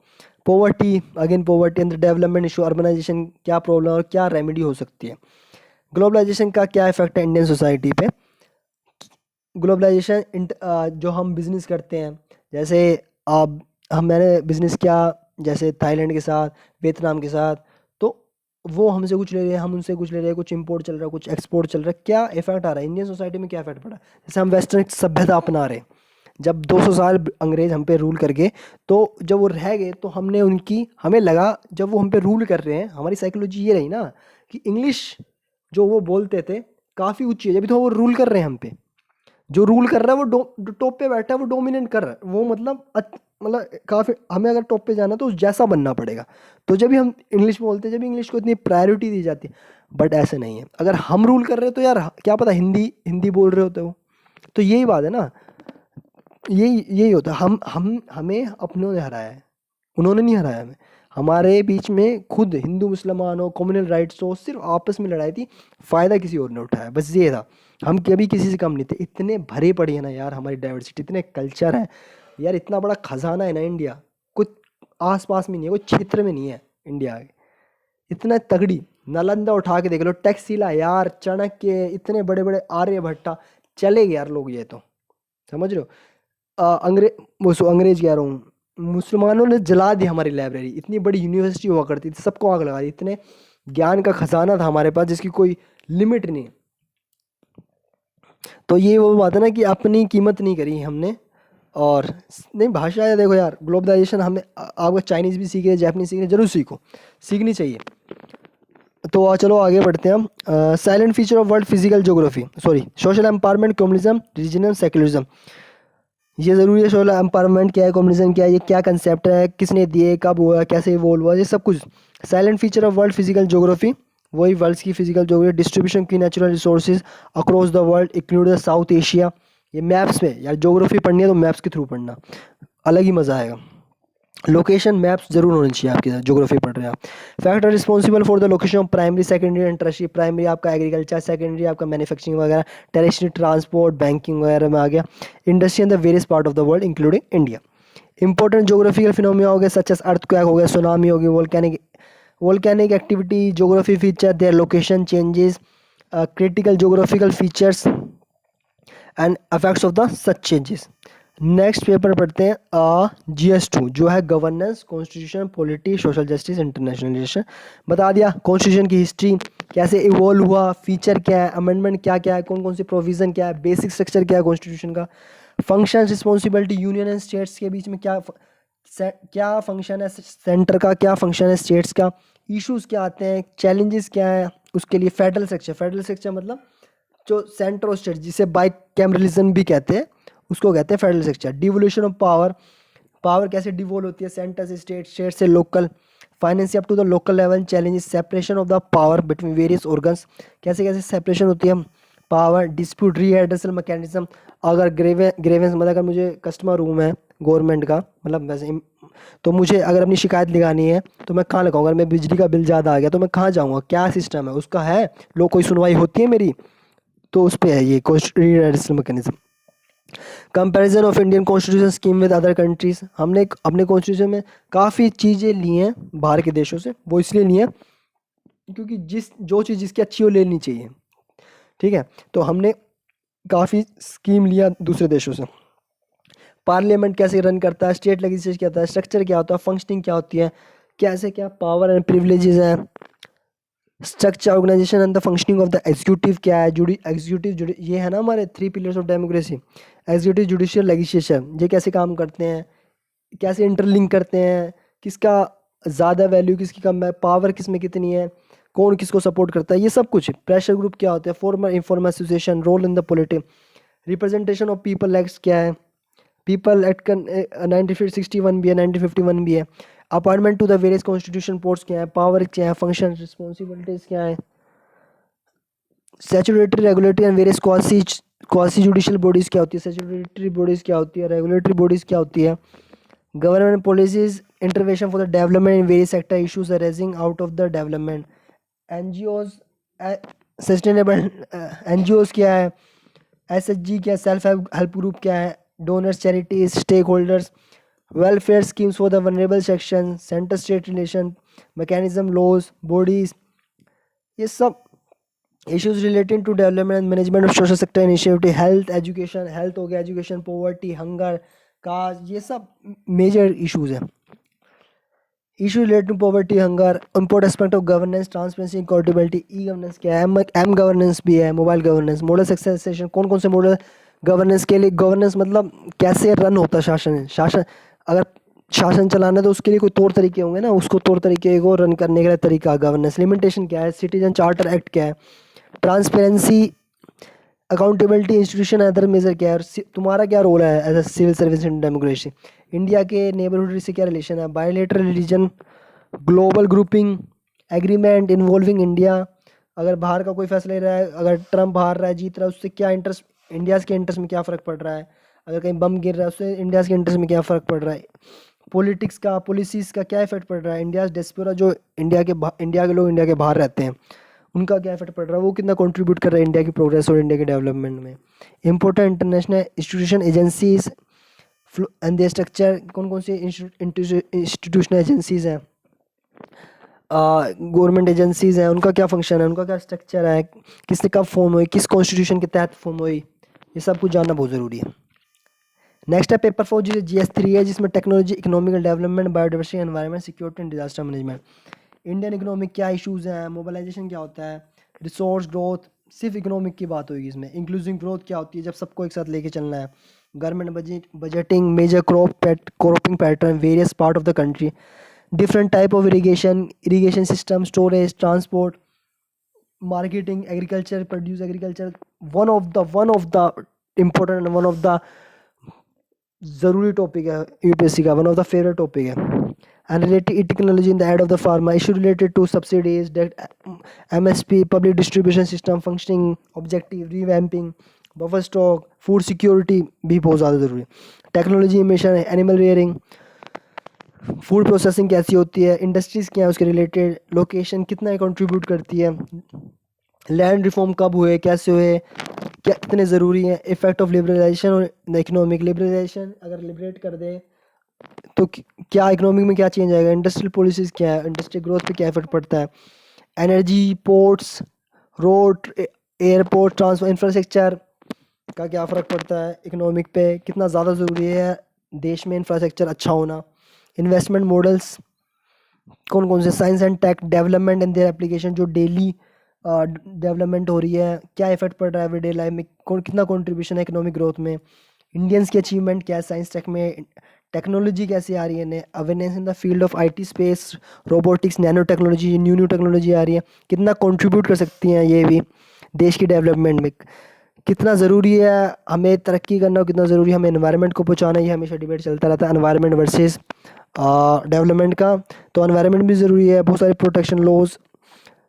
Poverty, again poverty and development issue, urbanisation क्या प्रॉब्लम और क्या रेमेडी हो सकती है। ग्लोबलाइजेशन का क्या इफेक्ट है इंडियन सोसाइटी पे। ग्लोबलाइजेशन, जो हम बिज़नेस करते हैं, जैसे अब मैंने बिज़नेस किया जैसे थाईलैंड के साथ, वियतनाम के साथ, तो वो हमसे कुछ ले रहे हैं, हम उनसे कुछ ले रहे हैं, कुछ इंपोर्ट चल रहा है, कुछ एक्सपोर्ट चल रहा है, क्या इफेक्ट आ रहा है इंडियन सोसाइटी में, क्या इफेक्ट पड़ा। जैसे हम वेस्टर्न सभ्यता अपना रहे, जब 200 साल अंग्रेज हम पे रूल कर गए, तो जब वो रह गए तो हमने उनकी, हमें लगा जब वो हम पे रूल कर रहे हैं, हमारी साइकोलॉजी ये रही ना कि इंग्लिश जो वो बोलते थे काफ़ी ऊंची है, जब तो वो रूल कर रहे हैं हम पे, जो रूल कर रहा है वो जो टॉप पे बैठा है वो डोमिनेट कर रहा है, वो मतलब मतलब काफ़ी हमें अगर टॉप पे जाना तो उस जैसा बनना पड़ेगा। तो जब भी हम इंग्लिश बोलते हैं, जब इंग्लिश को इतनी प्रायोरिटी दी जाती है, बट ऐसे नहीं है। अगर हम रूल कर रहे हो तो यार क्या पता हिंदी हिंदी बोल रहे होते हो। तो यही बात है ना, यही यही होता है। हम हमें अपनों ने हराया है, उन्होंने नहीं हराया हमें। हमारे बीच में खुद हिंदू मुसलमान हो, कम्युनल राइट्स हो, सिर्फ आपस में लड़ाई थी, फ़ायदा किसी और ने उठाया, बस ये था। हम कभी किसी से कम नहीं थे। इतने भरे पड़े हैं ना यार हमारी डाइवर्सिटी, इतने कल्चर है यार, इतना बड़ा खजाना है ना इंडिया, कुछ आस पास में नहीं है, कोई क्षेत्र में नहीं है इंडिया के। इतना तगड़ी नालंदा उठा के देख लो, टैक्सीला यार, चाणक्य, इतने बड़े बड़े आर्यभट्टा, चले गए यार लोग ये तो, समझ रहे हो। अंग्रेज कह रहा हूँ, मुसलमानों ने जला दी हमारी लाइब्रेरी। इतनी बड़ी यूनिवर्सिटी हुआ करती थी, सबको आग लगा दी। इतने ज्ञान का खजाना था हमारे पास जिसकी कोई लिमिट नहीं। तो ये वो बात है ना कि अपनी कीमत नहीं करी हमने। और नहीं, भाषा है, देखो यार ग्लोबलाइजेशन, हमें आपका चाइनीज़ भी सीख रहे, जापानीज सीख रहे, जरूर सीखो, सीखनी चाहिए। तो चलो आगे बढ़ते हैं हम। Silent feature of world physical geography, sorry, social empowerment, communism, religion, secularism. ये ज़रूरी है। सोशल एम्पावरमेंट क्या है, कम्युनिज्म क्या है, ये क्या कंसेप्ट है, किसने दिए, कब हुआ, कैसे इवॉल्व हुआ, ये सब कुछ। Silent feature of world physical geography, वही वर्ल्ड की फिजिकल ज्योग्राफी, डिस्ट्रीब्यूशन की natural resources across the world include south Asia. ये मैप्स में यार, ज्योग्राफी पढ़नी है तो मैप्स के थ्रू पढ़ना, अलग ही मज़ा आएगा। लोकेशन मैप्स जरूर होने चाहिए आपके साथ, ज्योग्राफी पढ़ रहे हैं आप। Factor responsible for the location of primary, secondary and tertiary. Primary आपका एग्रीकल्चर, सेकेंडरी आपका मैन्युफैक्चरिंग वगैरह, टैरिशरी ट्रांसपोर्ट, बैंकिंग वगैरह में आ गया। Industry in the various part of the world including India. Important geographical phenomena हो गया, सच एस अर्थक्वेक हो गया, सुनामी हो गई, volcanic activity, geography feature, their location changes, critical geographical features and effects of the such changes. Next paper पढ़ते हैं GS2, जो है governance, constitution, polity, social justice, international relation. बता दिया कॉन्स्टिट्यूशन की हिस्ट्री, कैसे इवॉल्व हुआ, फीचर क्या है, अमेंडमेंट क्या क्या है, कौन कौन सी प्रोविज़न क्या है, बेसिक स्ट्रक्चर क्या है कॉन्स्टिट्यूशन का, function, responsibility, union and states के बीच में क्या फंक्शन है सेंटर का, क्या फंक्शन है स्टेट्स का, इश्यूज क्या आते हैं, चैलेंजेस क्या है उसके लिए। फेडरल स्ट्रक्चर, फेडरल स्ट्रक्चर मतलब जो सेंटर और स्टेट, जिसे बाई कैमरलिज्म भी कहते हैं, उसको कहते हैं federal structure. Devolution of power, power कैसे डिवोल्व होती है, सेंटर से स्टेट, स्टेट से local, finance up to the local level, challenges, separation of the power between various organs, कैसे कैसे सेपरेशन होती है पावर, डिस्प्यूट रीहेड्रेसल मैकेनिज्म। अगर ग्रेवेंस मतलब अगर मुझे कस्टमर रूम है गवर्नमेंट का, मतलब वैसे, तो मुझे अगर अपनी शिकायत लगानी है तो मैं कहाँ लगाऊंगा, अगर मैं बिजली का बिल ज़्यादा आ गया तो मैं कहाँ जाऊँगा, क्या सिस्टम है उसका, है लोग कोई सुनवाई होती है मेरी, तो उस पे है ये redressal mechanism. Comparison of Indian constitution scheme with other countries, हमने अपने कॉन्स्टिट्यूशन में काफ़ी चीज़ें ली हैं बाहर के देशों से, वो इसलिए ली हैं क्योंकि जो चीज़ जिसकी अच्छी हो लेनी चाहिए, ठीक है। तो हमने काफ़ी स्कीम लिया दूसरे देशों से। पार्लियामेंट कैसे रन करता है, स्टेट लेजिस्लेचर क्या होता है, स्ट्रक्चर क्या होता है, फंक्शनिंग क्या होती है, कैसे क्या पावर एंड प्रिविलेजेस हैं, structure, organisation and the functioning of the executive क्या है, एग्जीक्यूटिव ये है ना हमारे 3 pillars of democracy, executive, judicial, legislature, ये कैसे काम करते हैं, कैसे इंटरलिंक करते हैं, किसका ज़्यादा वैल्यू, किसकी कम है, पावर किस में कितनी है, कौन किसको सपोर्ट करता है, ये सब कुछ। प्रेशर ग्रुप क्या होता है, formal informal association, role in the politics, representation of people act क्या है, पीपल एक्ट का 1961 भी है, 1951 भी है। Appointment to the various constitution post क्या है, पावर क्या है, फंक्शन, रिस्पॉन्सिबिलिटीज क्या है, statutory, regulatory and various quasi judicial bodies क्या होती है, स्टैट्यूटरी बॉडीज़ क्या होती है, रेगुलेटरी बॉडीज़ क्या होती है, government policies, intervention for the development in various sector issues arising out of the development, NGOs, sustainable NGOs क्या है, SHG क्या है, सेल्फ हेल्प ग्रुप क्या है, donors, charities, stakeholders, welfare schemes for the vulnerable section, centre state relation, mechanism, laws, bodies, ये सब issues relating to development and management of social sector initiative, health, education, health हो गया, education, poverty, hunger, caste, ये सब major issues हैं। Issue related to poverty, hunger, import aspect of governance, transparency, accountability, e governance क्या है, M governance भी है, mobile governance, model succession, कौन कौन से मॉडल गवर्नेंस के लिए, गवर्नेंस मतलब कैसे रन होता है शासन, अगर शासन चलाना है तो उसके लिए कोई तौर तरीके होंगे ना, उसको तौर तरीके को रन करने के लिए तरीका, गवर्नेंस। लिमिटेशन क्या है, सिटीजन चार्टर एक्ट क्या है, transparency, accountability, institution, other major क्या है, और तुम्हारा क्या रोल है as a civil service in democracy, India के नेबरहुड से क्या रिलेशन है, bilateral region, global grouping, agreement involving India, अगर बाहर का कोई फैसला ले रहा है, अगर ट्रम्प हार रहा है जीत रहा है उससे क्या इंटरेस्ट, इंडिया के इंटरेस्ट में क्या फ़र्क पड़ रहा है, अगर कहीं बम गिर रहा है उससे इंडिया के इंटरेस्ट में क्या फ़र्क पड़ रहा है, पॉलिटिक्स का पॉलिसीज़ का क्या इफेक्ट पड़ रहा है, इंडिया डिस्पोरा जो इंडिया के लोग इंडिया के बाहर रहते हैं उनका क्या इफेक्ट पड़ रहा है, वो कितना कंट्रीब्यूट कर रहा है इंडिया की प्रोग्रेस और इंडिया के डेवलपमेंट में। Important international institution agencies and they structure, कौन कौन सी इंस्टीट्यूशनल एजेंसीज हैं, गवर्नमेंट एजेंसीज हैं, उनका क्या फंक्शन है, उनका क्या स्ट्रक्चर है, किसने कब फॉर्म हुई, किस कॉन्स्टिट्यूशन के तहत फॉर्म हुई, ये सब कुछ जानना बहुत ज़रूरी है। नेक्स्ट है पेपर 4 जिसे GS3 है, जिसमें technology, economical development, biodiversity, environment, security and disaster management. Indian economic क्या इश्यूज़ हैं, मोबिलाइजेशन क्या होता है, रिसोर्स ग्रोथ, सिर्फ इकोनॉमिक की बात होगी इसमें। इंक्लूसिव ग्रोथ क्या होती है, जब सबको एक साथ लेके चलना है। Government budgeting, major cropping pattern, various part of the country, different type of irrigation system, storage, transport, marketing, agriculture, produce agriculture. One of the important, one of the ज़रूरी टॉपिक है यूपीएससी का, one of the favourite topic है। And related technology in the aid of the farmer, issue related to subsidies, MSP, public distribution system functioning, objective, revamping, buffer stock, food security भी बहुत ज़्यादा ज़रूरी है। Technology emission, animal rearing, food processing कैसी होती है, industries क्या है उसके रिलेटेड, लोकेशन कितना कंट्रीब्यूट करती है, लैंड रिफॉर्म कब हुए, कैसे हुए, क्या कितने ज़रूरी हैं, इफेक्ट ऑफ लिबरलाइजेशन और इकोनॉमिक लिबरलाइजेशन अगर लिबरेट कर दे तो क्या इकोनॉमिक में क्या चेंज आएगा, इंडस्ट्रियल पॉलिसीज़ क्या है, इंडस्ट्रियल ग्रोथ पे क्या इफेक्ट पड़ता है, energy, ports, road, airport, transport infrastructure का क्या फ़र्क पड़ता है इकोनॉमिक पे, कितना ज़्यादा ज़रूरी है देश में इंफ्रास्ट्रक्चर अच्छा होना, इन्वेस्टमेंट मॉडल्स कौन कौन से, science and tech development and their application, जो डेली डेवलपमेंट हो रही है, क्या इफेक्ट पड़ रहा है एवरीडे लाइफ में, कौन कितना कंट्रीब्यूशन है इकोनॉमिक ग्रोथ में, इंडियंस की अचीवमेंट क्या है साइंस टेक में, टेक्नोलॉजी कैसी आ रही है, awareness in the field of IT space, robotics, nano technology, new technology आ रही है, कितना कंट्रीब्यूट कर सकती हैं ये भी देश की डेवलपमेंट में, कितना ज़रूरी है हमें तरक्की करना और कितना ज़रूरी है हमें एनवायरनमेंट को बचाना, ये हमेशा डिबेट चलता रहता है एनवायरनमेंट वर्सेस डेवलपमेंट का। तो एनवायरनमेंट भी ज़रूरी है, बहुत सारे प्रोटेक्शन लॉज,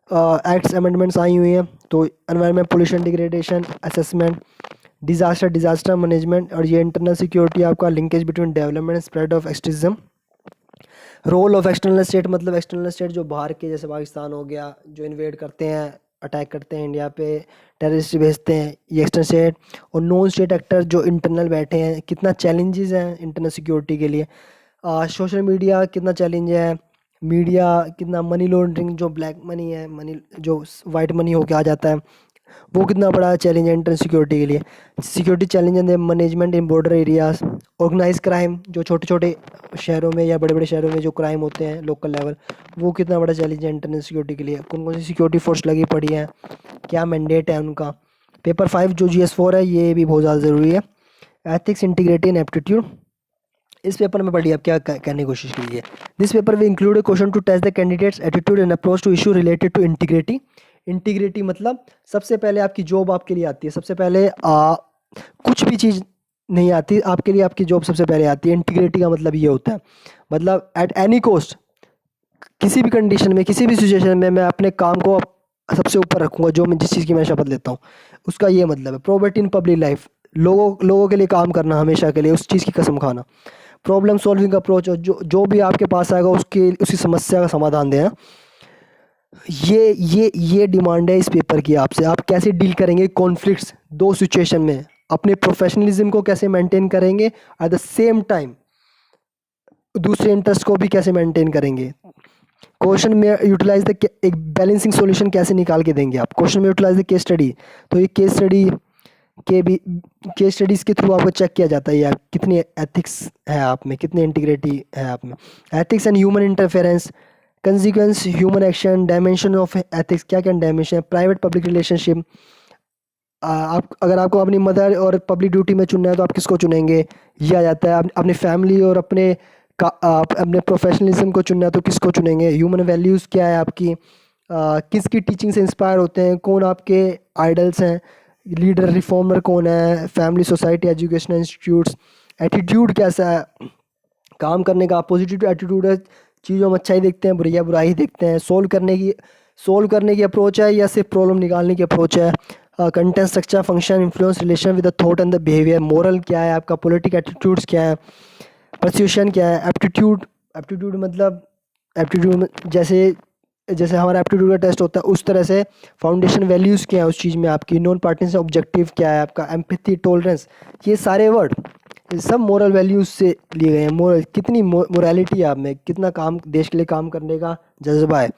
एक्ट्स, अमेंडमेंट्स आई हुई हैं, तो environment, pollution, degradation assessment, disaster management, और ये इंटरनल सिक्योरिटी आपका, linkage between development and spread of extremism, role of external state, मतलब एक्सटर्नल स्टेट जो बाहर के, जैसे पाकिस्तान हो गया, जो इन्वेड करते हैं, अटैक करते हैं इंडिया पे, टेररिस्ट भेजते हैं, ये एक्सटर्नल स्टेट, और नॉन स्टेट एक्टर जो इंटरनल बैठे हैं, कितना चैलेंजेस हैं इंटरनल सिक्योरिटी के लिए, सोशल मीडिया कितना चैलेंज है, मीडिया कितना, मनी लॉन्ड्रिंग जो ब्लैक मनी है, मनी जो वाइट मनी होके आ जाता है, वो कितना बड़ा चैलेंज है इंटरनल सिक्योरिटी के लिए, security challenge in management in border areas, organise crime जो छोटे छोटे शहरों में या बड़े बड़े शहरों में जो क्राइम होते हैं लोकल लेवल, वो कितना बड़ा चैलेंज है इंटरनल सिक्योरिटी के लिए, कौन कौन सी सिक्योरिटी फोर्स लगी पड़ी है, क्या मैंडेट है उनका। पेपर 5 जो GS4 है ये भी बहुत ज़्यादा ज़रूरी है। एथिक्स, इंटीग्रिटी एंड एप्टीट्यूड, इस पेपर में पढ़िए आप क्या कहने की कोशिश कीजिए। This paper we include a question to test the candidates attitude and approach to issue related to integrity. Integrity मतलब सबसे पहले आपकी जॉब आपके लिए आती है, सबसे पहले कुछ भी चीज़ नहीं आती आपके लिए, आपकी जॉब सबसे पहले आती है। इंटीग्रिटी का मतलब ये होता है, मतलब एट एनी कॉस्ट, किसी भी कंडीशन में, किसी भी सिचुएशन में मैं अपने काम को सबसे ऊपर रखूँगा, जो मैं जिस चीज़ की मैं शपथ लेता हूँ, उसका ये मतलब है। प्रोबेट इन पब्लिक लाइफ, लोगों के लिए काम करना, हमेशा के लिए उस चीज़ की कसम खाना। प्रॉब्लम सॉल्विंग अप्रोच, जो भी आपके पास आएगा उसकी समस्या का समाधान देना। ये डिमांड है इस पेपर की आपसे, आप कैसे डील करेंगे कॉन्फ्लिक्ट्स दो सिचुएशन में, अपने प्रोफेशनलिज्म को कैसे मेंटेन करेंगे, एट द सेम टाइम दूसरे इंटरेस्ट को भी कैसे मेंटेन करेंगे। क्वेश्चन में यूटिलाइज द, एक बैलेंसिंग सॉल्यूशन कैसे निकाल के देंगे आप। क्वेश्चन में यूटिलाइज द केस स्टडी, तो ये केस स्टडी के भी, केस स्टडीज़ के थ्रू आपको चेक किया जाता है यार कितनी एथिक्स है आप में, कितनी इंटीग्रिटी है आप में। Ethics and human interference, consequence, human action, dimension of ethics, क्या क्या डायमेंशन है। प्राइवेट पब्लिक रिलेशनशिप, आप अगर आपको अपनी मदर और पब्लिक ड्यूटी में चुनना है तो आप किसको चुनेंगे, ये आ जाता है। अपनी फैमिली और अपने प्रोफेशनलिज्म को चुनना है तो किसको चुनेंगे। ह्यूमन वैल्यूज़ क्या है आपकी, किसकी टीचिंग से इंस्पायर होते हैं, कौन आपके आइडल्स हैं, लीडर रिफॉर्मर कौन है, family, society, educational institutes. Attitude कैसा है, काम करने का पॉजिटिव एटीट्यूड है, चीज़ों में अच्छाई देखते हैं, बुराई देखते हैं। सोल्व करने की अप्रोच है या सिर्फ प्रॉब्लम निकालने की अप्रोच है। Content, structure, function, influence, relation with the thought and the behaviour. Moral क्या है आपका, पॉलिटिक एटीट्यूड्स क्या है, परस्यूशन क्या है। एप्टीट्यूड, एप्टीट्यूड मतलब एप्टीट्यूड में जैसे जैसे हमारा एप्टीट्यूड का टेस्ट होता है उस तरह से फाउंडेशन वैल्यूज़ क्या है उस चीज़ में आपकी। नॉन पार्टिसन ऑब्जेक्टिव क्या है आपका, एम्पैथी, टॉलरेंस, ये सारे वर्ड ये सब मोरल वैल्यूज़ से लिए गए हैं। मोरल, कितनी मोरालिटी है आप में, कितना काम देश के लिए काम करने का जज्बा है।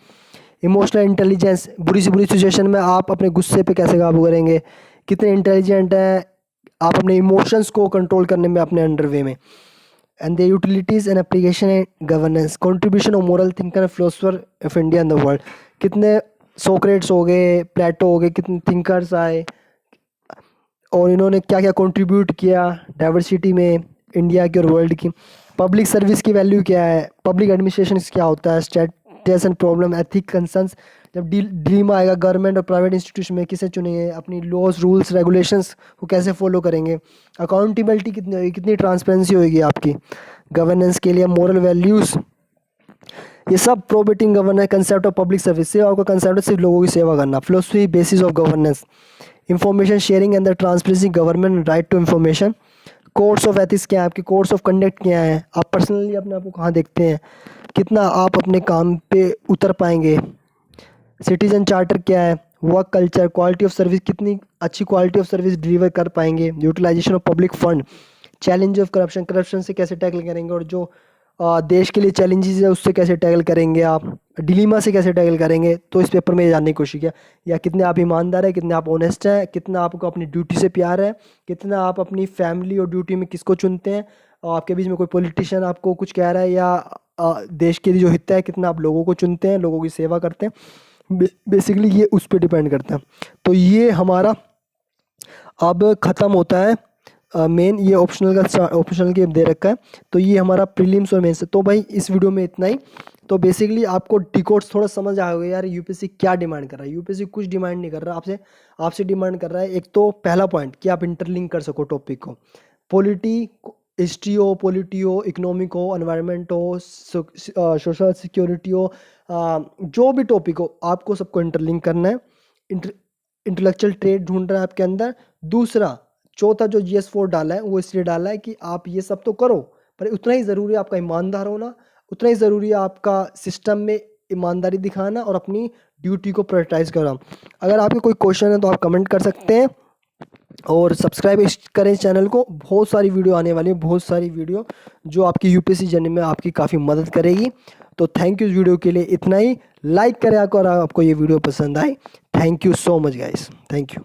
इमोशनल इंटेलिजेंस, बुरी से बुरी सिचुएशन में आप अपने गुस्से पे कैसे काबू करेंगे, कितने इंटेलिजेंट हैं आप अपने इमोशंस को कंट्रोल करने में अपने अंडर वे में। And the utilities and application and governance, contribution of moral thinker and philosopher of India and the world. कितने सोक्रेट्स हो गए, प्लेटो हो गए, कितने थिंकर्स आए और इन्होंने क्या क्या कंट्रीब्यूट किया डाइवर्सिटी में इंडिया की और वर्ल्ड की। पब्लिक सर्विस की वैल्यू क्या है, पब्लिक एडमिनिस्ट्रेशन क्या होता है, status and problem, ethic, concerns. जब डिलीमा आएगा गवर्नमेंट और प्राइवेट इंस्टीट्यूशन में किसे चुनेंगे, अपनी लॉज, रूल्स, रेगुलेशंस को कैसे फॉलो करेंगे। अकाउंटेबिलिटी कितनी होगी, कितनी ट्रांसपेरेंसी होगी आपकी गवर्नेंस के लिए। मोरल वैल्यूज़, ये सब probating governance, concept of public service, सेवा का कंसेप्ट सिर्फ लोगों की सेवा करना। Philosophy, basis of governance, information sharing and the transparency, government right to information. Codes of ethics क्या है आपके, कोड्स ऑफ कंडक्ट क्या है, आप पर्सनली अपने आप को कहाँ देखते हैं, कितना आप अपने काम पे उतर पाएंगे। सिटीजन चार्टर क्या है, work culture, quality of service, कितनी अच्छी क्वालिटी ऑफ सर्विस डिलीवर कर पाएंगे। Utilisation of public fund, challenge of corruption, corruption से कैसे टैकल करेंगे और जो देश के लिए चैलेंजेस है उससे कैसे टैकल करेंगे आप, डिलीमा से कैसे टैकल करेंगे। तो इस पेपर में ये जानने की कोशिश किया, या कितने आप ईमानदार है, कितने आप ऑनेस्ट हैं, कितना आपको अपनी ड्यूटी से प्यार है, कितना आप अपनी फैमिली और ड्यूटी में किसको चुनते हैं। और आपके बीच में कोई पॉलिटिशियन आपको कुछ कह रहा है या देश के लिए जो हित है, कितना आप लोगों को चुनते हैं, लोगों की सेवा करते हैं। बेसिकली ये उस पर डिपेंड करता है। तो ये हमारा अब ख़त्म होता है मेन, ये ऑप्शनल के दे रखा है। तो ये हमारा प्रीलिम्स और मेंस है। तो भाई इस वीडियो में इतना ही। तो बेसिकली आपको डिकोड्स थोड़ा समझ आ गया यार, यूपीएससी क्या डिमांड कर रहा है। यूपीएससी कुछ डिमांड नहीं कर रहा आपसे, आपसे डिमांड कर रहा है एक तो पहला पॉइंट कि आप इंटरलिंक कर सको टॉपिक को। पॉलिटी, हिस्ट्री हो, पॉलिटी हो, इकोनॉमिक हो, एनवायरनमेंट हो, सोशल सिक्योरिटी हो, जो भी टॉपिक हो आपको सबको इंटरलिंक करना है। इंटेलेक्चुअल ट्रेड ढूंढ रहा है आपके अंदर। दूसरा, चौथा जो GS4 डाला है वो इसलिए डाला है कि आप ये सब तो करो, पर उतना ही ज़रूरी है आपका ईमानदार होना, उतना ही ज़रूरी है आपका सिस्टम में ईमानदारी दिखाना और अपनी ड्यूटी को प्रायोरिटाइज करना। अगर आपके कोई क्वेश्चन है तो आप कमेंट कर सकते हैं और सब्सक्राइब करें इस चैनल को। बहुत सारी वीडियो आने वाली है, बहुत सारी वीडियो जो आपकी यूपीएससी जर्नी में आपकी काफ़ी मदद करेगी। तो थैंक यू इस वीडियो के लिए, इतना ही। लाइक करें अगर आपको ये वीडियो पसंद आए। Thank you so much guys, thank you.